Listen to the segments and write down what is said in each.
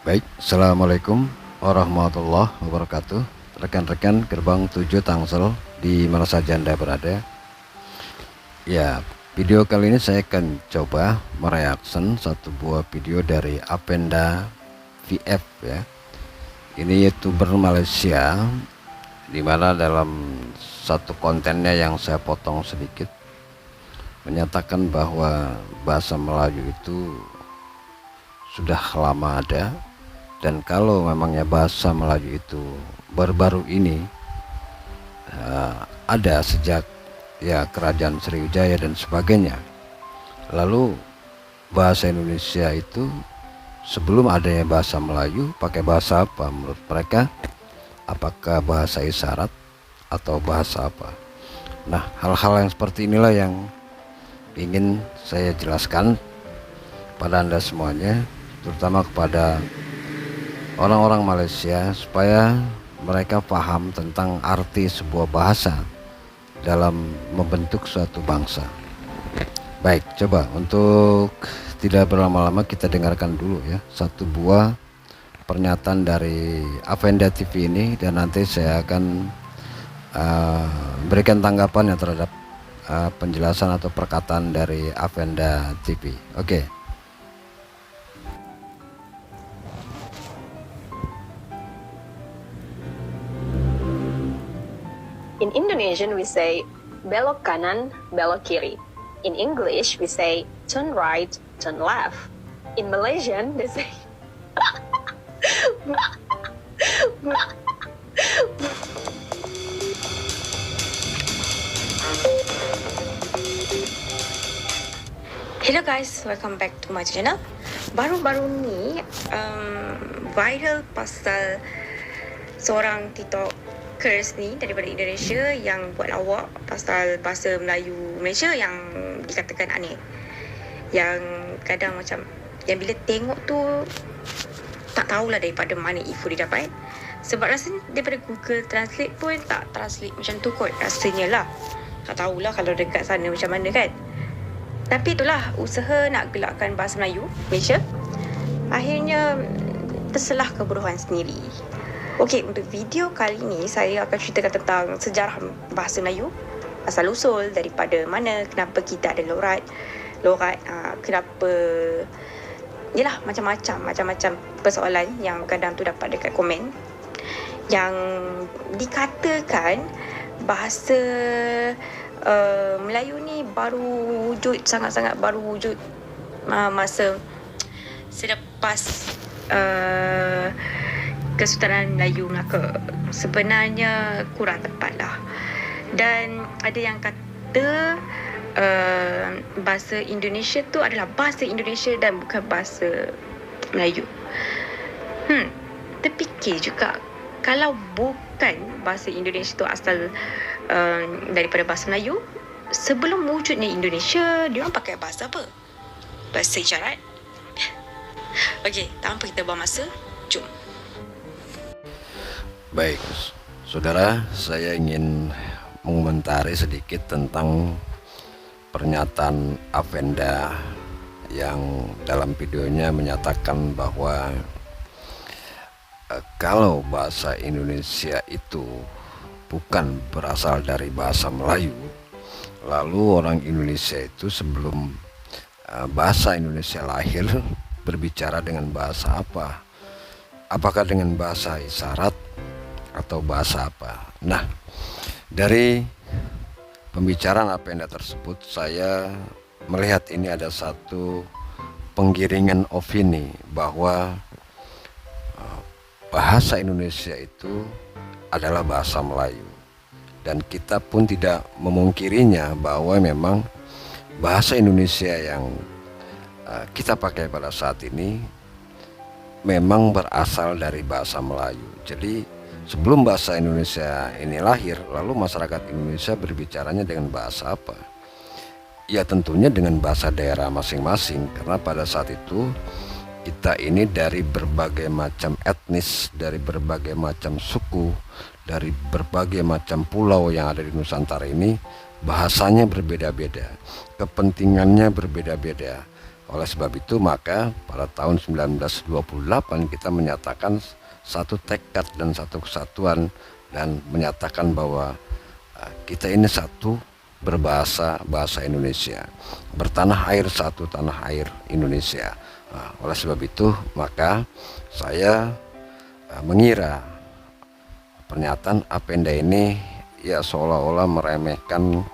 Baik, Assalamualaikum warahmatullahi wabarakatuh. Rekan-rekan gerbang 7 Tangsel di mana saja Anda berada. Ya, video kali ini saya akan coba mereaction satu buah video dari Avenda VF ya. Ini YouTuber Malaysia, dimana dalam satu kontennya yang saya potong sedikit menyatakan bahwa bahasa Melayu itu sudah lama ada, dan kalau memangnya bahasa Melayu itu baru-baru ini ada sejak ya Kerajaan Sriwijaya dan sebagainya. Lalu bahasa Indonesia itu sebelum adanya bahasa Melayu pakai bahasa apa menurut mereka? Apakah bahasa isyarat atau bahasa apa? Nah, hal-hal yang seperti inilah yang ingin saya jelaskan pada Anda semuanya, terutama kepada orang-orang Malaysia, supaya mereka paham tentang arti sebuah bahasa dalam membentuk suatu bangsa. Baik, coba untuk tidak berlama-lama kita dengarkan dulu ya satu buah pernyataan dari Avenda TV ini, dan nanti saya akan berikan tanggapan yang terhadap penjelasan atau perkataan dari Avenda TV. Oke. In Indonesian, we say belok kanan, belok kiri. In English, we say turn right, turn left. In Malaysian, they say Hello guys, welcome back to my channel. Baru-baru ni viral pasal seorang tiktokers ni daripada Indonesia yang buat lawak pasal bahasa Melayu Malaysia yang dikatakan aneh. Yang kadang macam, yang bila tengok tu tak tahulah daripada mana info dia dapat. Sebab rasanya daripada Google Translate pun tak translate macam tu kot rasanya lah. Tak tahulah kalau dekat sana macam mana kan. Tapi itulah usaha nak gelakkan bahasa Melayu Malaysia, akhirnya terselah kebodohan sendiri. Okey, untuk video kali ni saya akan ceritakan tentang sejarah bahasa Melayu, asal usul daripada mana, kenapa kita ada lorat, kenapa, yelah macam-macam persoalan yang kadang tu dapat dekat komen, yang dikatakan bahasa Melayu ni baru wujud, sangat-sangat baru wujud masa selepas Kesultanan Melayu Melaka. Sebenarnya kurang tepat lah. Dan ada yang kata bahasa Indonesia tu adalah bahasa Indonesia dan bukan bahasa Melayu. Terfikir juga, kalau bukan bahasa Indonesia tu asal daripada bahasa Melayu, sebelum wujudnya Indonesia, dia orang pakai bahasa apa? Bahasa isyarat? Okey, tanpa kita buang masa, jom. Baik, saudara, saya ingin mengomentari sedikit tentang pernyataan Avenda yang dalam videonya menyatakan bahwa kalau bahasa Indonesia itu bukan berasal dari bahasa Melayu, lalu orang Indonesia itu sebelum bahasa Indonesia lahir berbicara dengan bahasa apa? Apakah dengan bahasa isyarat atau bahasa apa? Nah, dari pembicaraan Avenda tersebut, saya melihat ini ada satu penggiringan opini bahwa bahasa Indonesia itu adalah bahasa Melayu, dan kita pun tidak memungkirinya bahwa memang bahasa Indonesia yang kita pakai pada saat ini memang berasal dari bahasa Melayu. Jadi sebelum bahasa Indonesia ini lahir, lalu masyarakat Indonesia berbicaranya dengan bahasa apa? Ya tentunya dengan bahasa daerah masing-masing, karena pada saat itu kita ini dari berbagai macam etnis, dari berbagai macam suku, dari berbagai macam pulau yang ada di Nusantara ini, bahasanya berbeda-beda, kepentingannya berbeda-beda. Oleh sebab itu maka pada tahun 1928 kita menyatakan satu tekad dan satu kesatuan dan menyatakan bahwa kita ini satu, berbahasa Indonesia, bertanah air satu, tanah air Indonesia. Oleh sebab itu maka saya mengira pernyataan Apenda ini ya seolah-olah meremehkan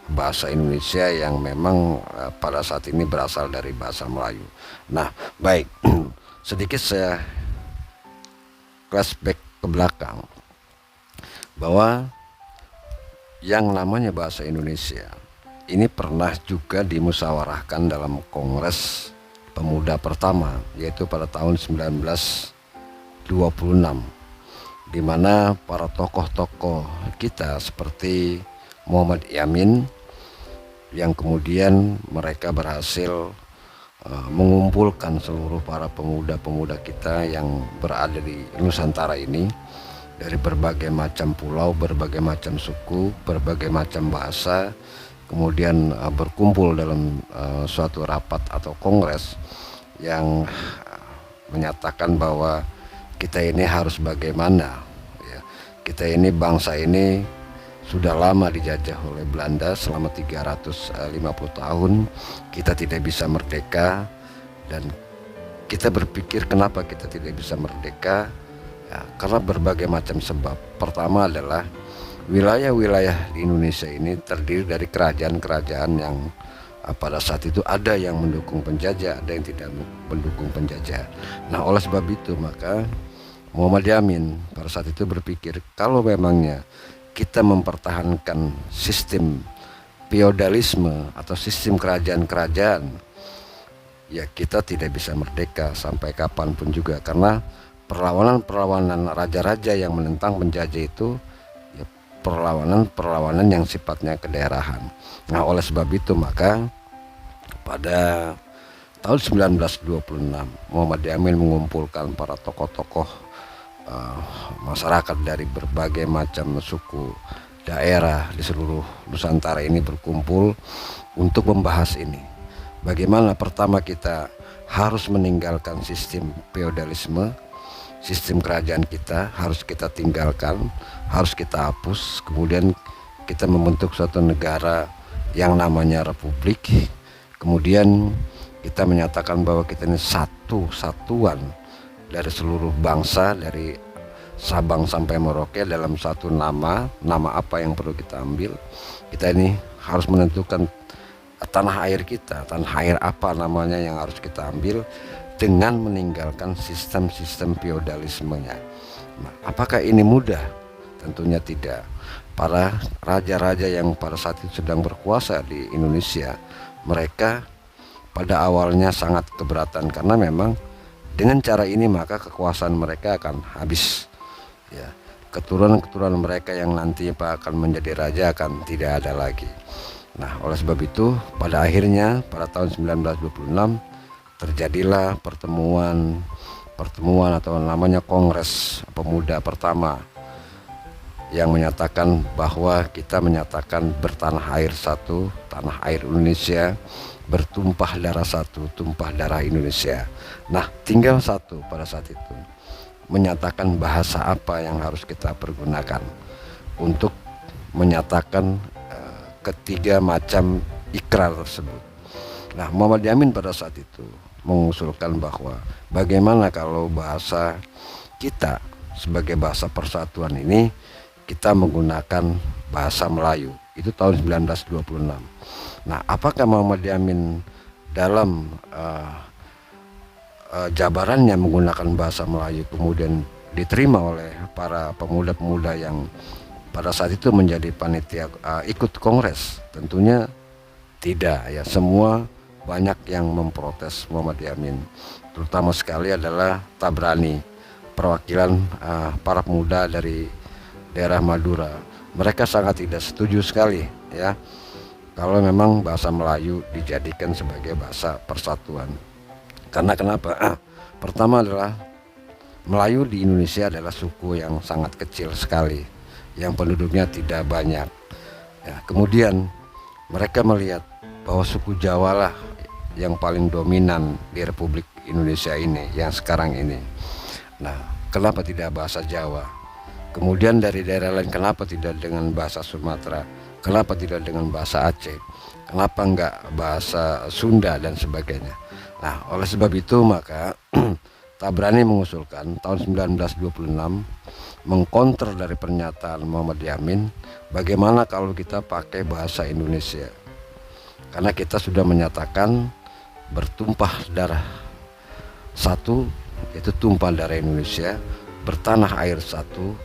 bahasa Indonesia yang memang pada saat ini berasal dari bahasa Melayu. Nah, baik, sedikit saya flashback ke belakang bahwa yang namanya bahasa Indonesia ini pernah juga dimusyawarahkan dalam Kongres Pemuda pertama, yaitu pada tahun 1926, di mana para tokoh-tokoh kita seperti Muhammad Yamin yang kemudian mereka berhasil mengumpulkan seluruh para pemuda-pemuda kita yang berada di Nusantara ini dari berbagai macam pulau, berbagai macam suku, berbagai macam bahasa, kemudian berkumpul dalam suatu rapat atau kongres yang menyatakan bahwa kita ini harus bagaimana ya. Kita ini bangsa ini sudah lama dijajah oleh Belanda selama 350 tahun. Kita tidak bisa merdeka dan kita berpikir kenapa kita tidak bisa merdeka ya, karena berbagai macam sebab. Pertama adalah wilayah-wilayah di Indonesia ini terdiri dari kerajaan-kerajaan yang pada saat itu ada yang mendukung penjajah, ada yang tidak mendukung penjajah. Nah, oleh sebab itu maka Muhammad Yamin pada saat itu berpikir kalau memangnya kita mempertahankan sistem feodalisme atau sistem kerajaan-kerajaan, ya kita tidak bisa merdeka sampai kapanpun juga, karena perlawanan-perlawanan raja-raja yang menentang penjajah itu ya perlawanan-perlawanan yang sifatnya kedaerahan. Nah, oleh sebab itu maka pada tahun 1926 Muhammad Yamin mengumpulkan para tokoh-tokoh masyarakat dari berbagai macam suku daerah di seluruh Nusantara ini berkumpul untuk membahas ini. Bagaimana pertama kita harus meninggalkan sistem feodalisme, sistem kerajaan kita harus kita tinggalkan, harus kita hapus. Kemudian kita membentuk suatu negara yang namanya republik. Kemudian kita menyatakan bahwa kita ini satu satuan dari seluruh bangsa, dari Sabang sampai Merauke dalam satu nama apa yang perlu kita ambil. Kita ini harus menentukan tanah air kita, tanah air apa namanya yang harus kita ambil dengan meninggalkan sistem-sistem feodalismenya. Nah, apakah ini mudah? Tentunya tidak. Para raja-raja yang pada saat itu sedang berkuasa di Indonesia, mereka pada awalnya sangat keberatan karena memang dengan cara ini maka kekuasaan mereka akan habis ya. Keturunan-keturunan mereka yang nantinya akan menjadi raja akan tidak ada lagi. Nah, oleh sebab itu pada akhirnya pada tahun 1926 terjadilah pertemuan atau namanya Kongres Pemuda pertama yang menyatakan bahwa kita menyatakan bertanah air satu, tanah air Indonesia, bertumpah darah satu, tumpah darah Indonesia. Nah, tinggal satu pada saat itu, menyatakan bahasa apa yang harus kita pergunakan untuk menyatakan ketiga macam ikrar tersebut. Nah, Muhammad Yamin pada saat itu mengusulkan bahwa bagaimana kalau bahasa kita sebagai bahasa persatuan ini kita menggunakan bahasa Melayu. Itu tahun 1926. Nah, apakah Muhammad Yamin dalam jabarannya menggunakan bahasa Melayu kemudian diterima oleh para pemuda-pemuda yang pada saat itu menjadi panitia ikut kongres? Tentunya tidak ya. Semua banyak yang memprotes Muhammad Yamin, terutama sekali adalah Tabrani, perwakilan para pemuda dari daerah Madura. Mereka sangat tidak setuju sekali ya kalau memang bahasa Melayu dijadikan sebagai bahasa persatuan. Karena kenapa? Pertama adalah Melayu di Indonesia adalah suku yang sangat kecil sekali, yang penduduknya tidak banyak ya. Kemudian mereka melihat bahwa suku Jawa lah yang paling dominan di Republik Indonesia ini yang sekarang ini. Nah, kenapa tidak bahasa Jawa? Kemudian dari daerah lain kenapa tidak dengan bahasa Sumatera? Kenapa tidak dengan bahasa Aceh? Kenapa enggak bahasa Sunda dan sebagainya? Nah, oleh sebab itu maka Tabrani mengusulkan tahun 1926 mengkonter dari pernyataan Muhammad Yamin, bagaimana kalau kita pakai bahasa Indonesia? Karena kita sudah menyatakan bertumpah darah satu, yaitu tumpah darah Indonesia, bertanah air satu,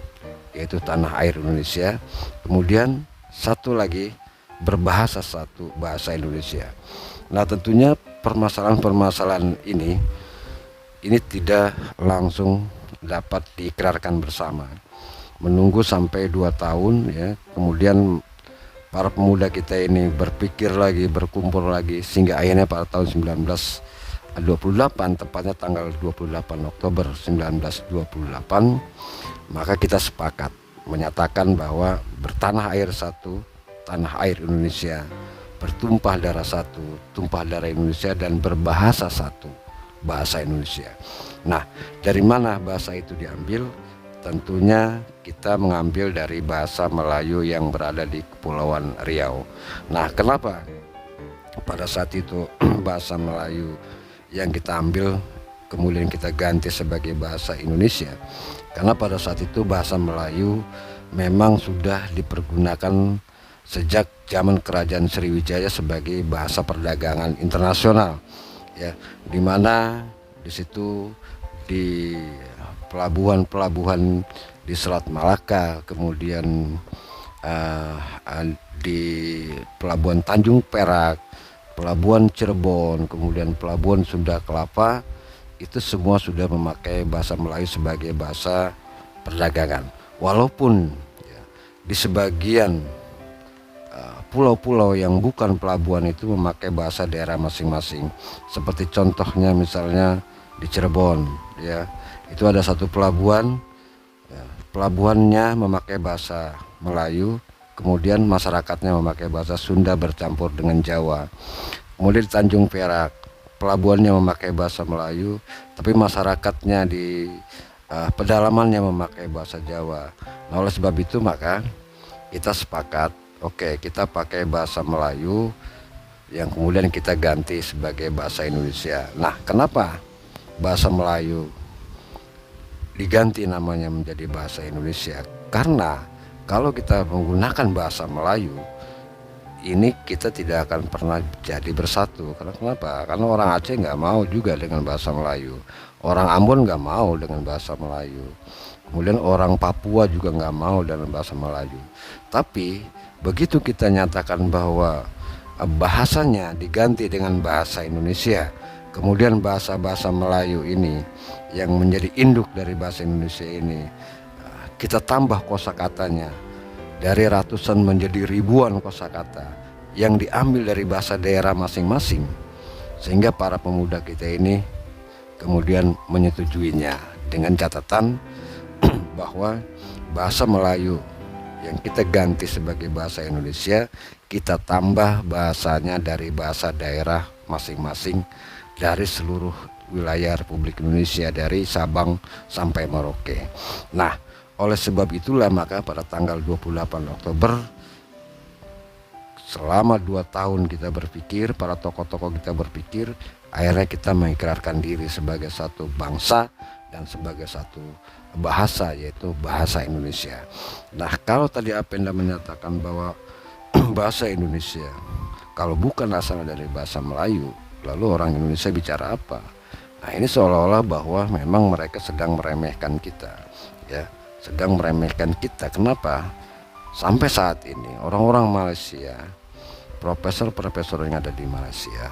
yaitu tanah air Indonesia, kemudian satu lagi berbahasa satu, bahasa Indonesia. Nah, tentunya permasalahan-permasalahan ini tidak langsung dapat diikrarkan bersama. Menunggu sampai 2 tahun ya, kemudian para pemuda kita ini berpikir lagi, berkumpul lagi, sehingga akhirnya pada tahun 1928, tepatnya tanggal 28 Oktober 1928, maka kita sepakat menyatakan bahwa bertanah air satu, tanah air Indonesia, bertumpah darah satu, tumpah darah Indonesia, dan berbahasa satu, bahasa Indonesia. Nah, dari mana bahasa itu diambil? Tentunya kita mengambil dari bahasa Melayu yang berada di Kepulauan Riau. Nah, kenapa pada saat itu bahasa Melayu yang kita ambil kemudian kita ganti sebagai bahasa Indonesia? Karena pada saat itu bahasa Melayu memang sudah dipergunakan sejak zaman Kerajaan Sriwijaya sebagai bahasa perdagangan internasional, ya, di mana di situ di pelabuhan-pelabuhan di Selat Malaka, kemudian di pelabuhan Tanjung Perak, pelabuhan Cirebon, kemudian pelabuhan Sunda Kelapa, itu semua sudah memakai bahasa Melayu sebagai bahasa perdagangan. Walaupun ya, di sebagian pulau-pulau yang bukan pelabuhan itu memakai bahasa daerah masing-masing. Seperti contohnya misalnya di Cirebon, ya, itu ada satu pelabuhan, ya, pelabuhannya memakai bahasa Melayu, kemudian masyarakatnya memakai bahasa Sunda bercampur dengan Jawa. Kemudian di Tanjung Perak, pelabuhannya memakai bahasa Melayu, tapi masyarakatnya di pedalamannya memakai bahasa Jawa. Nah, oleh sebab itu maka kita sepakat, oke, kita pakai bahasa Melayu yang kemudian kita ganti sebagai bahasa Indonesia. Nah, kenapa bahasa Melayu diganti namanya menjadi bahasa Indonesia? Karena kalau kita menggunakan bahasa Melayu, ini kita tidak akan pernah jadi bersatu. Karena kenapa? Karena orang Aceh nggak mau juga dengan bahasa Melayu, orang Ambon nggak mau dengan bahasa Melayu, kemudian orang Papua juga nggak mau dengan bahasa Melayu. Tapi begitu kita nyatakan bahwa bahasanya diganti dengan bahasa Indonesia, kemudian bahasa-bahasa Melayu ini yang menjadi induk dari bahasa Indonesia ini, kita tambah kosakatanya dari ratusan menjadi ribuan kosakata yang diambil dari bahasa daerah masing-masing, sehingga para pemuda kita ini kemudian menyetujuinya dengan catatan bahwa bahasa Melayu yang kita ganti sebagai bahasa Indonesia, kita tambah bahasanya dari bahasa daerah masing-masing dari seluruh wilayah Republik Indonesia, dari Sabang sampai Merauke. Nah, oleh sebab itulah maka pada tanggal 28 Oktober, selama 2 tahun kita berpikir, para tokoh-tokoh kita berpikir, akhirnya kita mengikrarkan diri sebagai satu bangsa dan sebagai satu bahasa, yaitu bahasa Indonesia. Nah, kalau tadi Apenda menyatakan bahwa bahasa Indonesia kalau bukan asalnya dari bahasa Melayu, lalu orang Indonesia bicara apa? Nah, ini seolah-olah bahwa memang mereka sedang meremehkan kita, ya, sedang meremehkan kita. Kenapa? Sampai saat ini orang-orang Malaysia, profesor-profesor yang ada di Malaysia,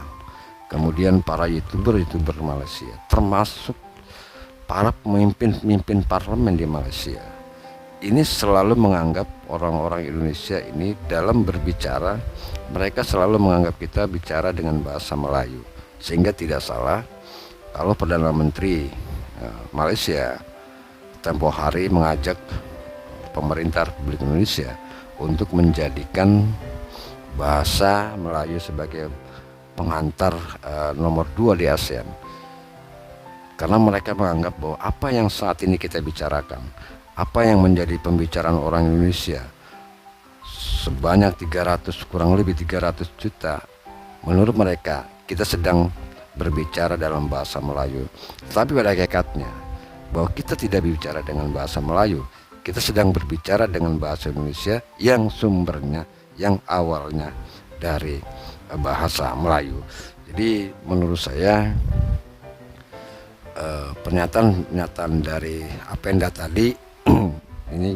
kemudian para youtuber Malaysia, termasuk para pemimpin parlemen di Malaysia, ini selalu menganggap orang-orang Indonesia ini dalam berbicara, mereka selalu menganggap kita bicara dengan bahasa Melayu. Sehingga tidak salah kalau Perdana Menteri Malaysia tempo hari mengajak pemerintah Republik Indonesia untuk menjadikan bahasa Melayu sebagai penghantar nomor 2 di ASEAN. Karena mereka menganggap bahwa apa yang saat ini kita bicarakan, apa yang menjadi pembicaraan orang Indonesia sebanyak 300, kurang lebih 300 juta, menurut mereka kita sedang berbicara dalam bahasa Melayu. Tetapi pada hakikatnya bahwa kita tidak bicara dengan bahasa Melayu, kita sedang berbicara dengan bahasa Indonesia yang sumbernya, yang awalnya dari bahasa Melayu. Jadi menurut saya pernyataan dari Apenda tadi ini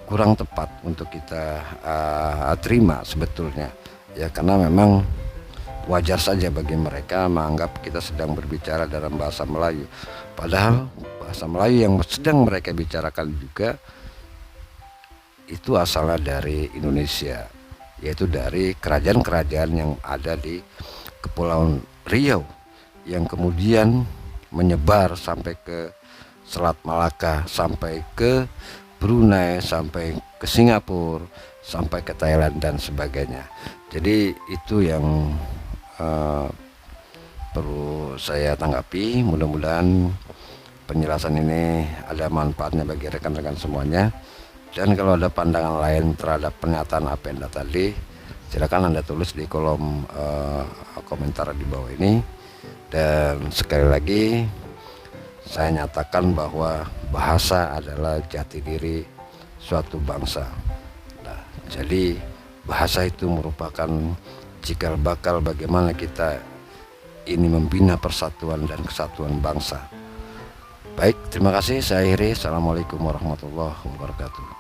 kurang tepat untuk kita terima sebetulnya ya, karena memang wajar saja bagi mereka menganggap kita sedang berbicara dalam bahasa Melayu, padahal bahasa Melayu yang sedang mereka bicarakan juga itu asalnya dari Indonesia, yaitu dari kerajaan-kerajaan yang ada di Kepulauan Riau yang kemudian menyebar sampai ke Selat Malaka, sampai ke Brunei, sampai ke Singapura, sampai ke Thailand dan sebagainya. Jadi itu yang perlu saya tanggapi. Mudah-mudahan penjelasan ini ada manfaatnya bagi rekan-rekan semuanya. Dan kalau ada pandangan lain terhadap pernyataan Apenda tadi, silakan Anda tulis di kolom komentar di bawah ini. Dan sekali lagi saya nyatakan bahwa bahasa adalah jati diri suatu bangsa. Nah, jadi bahasa itu merupakan cikal bakal bagaimana kita ini membina persatuan dan kesatuan bangsa. Baik, terima kasih. Saya akhiri. Assalamualaikum warahmatullahi wabarakatuh.